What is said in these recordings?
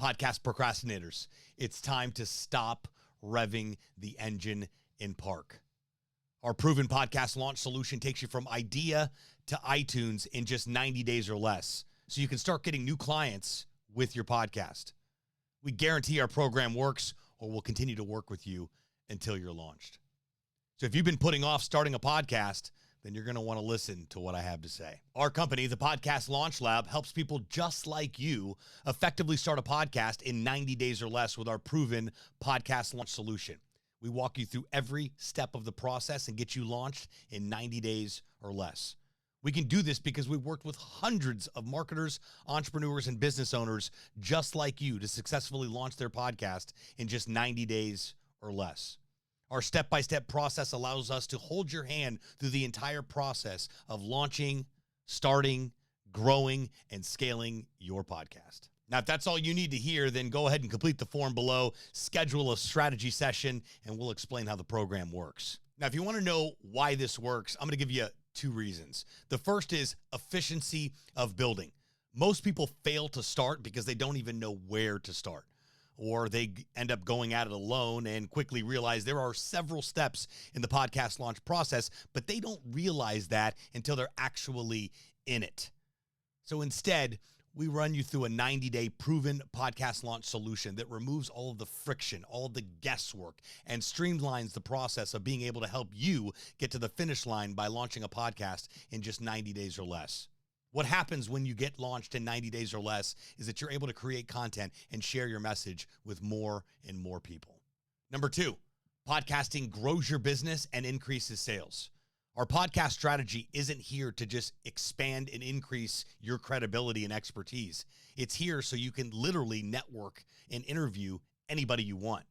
Podcast procrastinators, it's time to stop revving the engine in park. Our proven podcast launch solution takes you from idea to iTunes in just 90 days or less, so you can start getting new clients with your podcast. We guarantee our program works, or we'll continue to work with you until you're launched. So if you've been putting off starting a podcast, then you're going to want to listen to what I have to say. Our company, the Podcast Launch Lab, helps people just like you effectively start a podcast in 90 days or less with our proven podcast launch solution. We walk you through every step of the process and get you launched in 90 days or less. We can do this because we've worked with hundreds of marketers, entrepreneurs, and business owners just like you to successfully launch their podcast in just 90 days or less. Our step-by-step process allows us to hold your hand through the entire process of launching, starting, growing, and scaling your podcast. Now, if that's all you need to hear, then go ahead and complete the form below, schedule a strategy session, and we'll explain how the program works. Now, if you want to know why this works, I'm going to give you two reasons. The first is efficiency of building. Most people fail to start because they don't even know where to start, or they end up going at it alone and quickly realize there are several steps in the podcast launch process, but they don't realize that until they're actually in it. So instead, we run you through a 90-day proven podcast launch solution that removes all of the friction, all of the guesswork, and streamlines the process of being able to help you get to the finish line by launching a podcast in just 90 days or less. What happens when you get launched in 90 days or less is that you're able to create content and share your message with more and more people. Number two, podcasting grows your business and increases sales. Our podcast strategy isn't here to just expand and increase your credibility and expertise. It's here so you can literally network and interview anybody you want.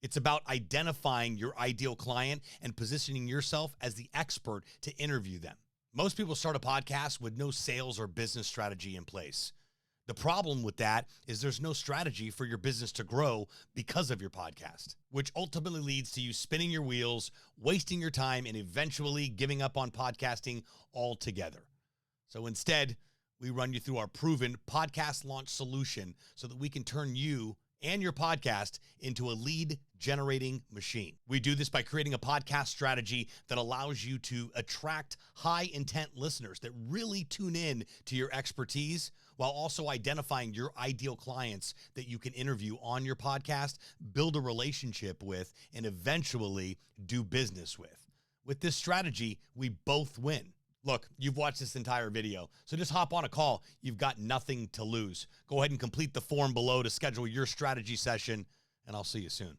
It's about identifying your ideal client and positioning yourself as the expert to interview them. Most people start a podcast with no sales or business strategy in place. The problem with that is there's no strategy for your business to grow because of your podcast, which ultimately leads to you spinning your wheels, wasting your time, and eventually giving up on podcasting altogether. So instead, we run you through our proven podcast launch solution so that we can turn you and your podcast into a lead generating machine. We do this by creating a podcast strategy that allows you to attract high intent listeners that really tune in to your expertise, while also identifying your ideal clients that you can interview on your podcast, build a relationship with, and eventually do business with. With this strategy, we both win. Look, you've watched this entire video, so just hop on a call. You've got nothing to lose. Go ahead and complete the form below to schedule your strategy session, and I'll see you soon.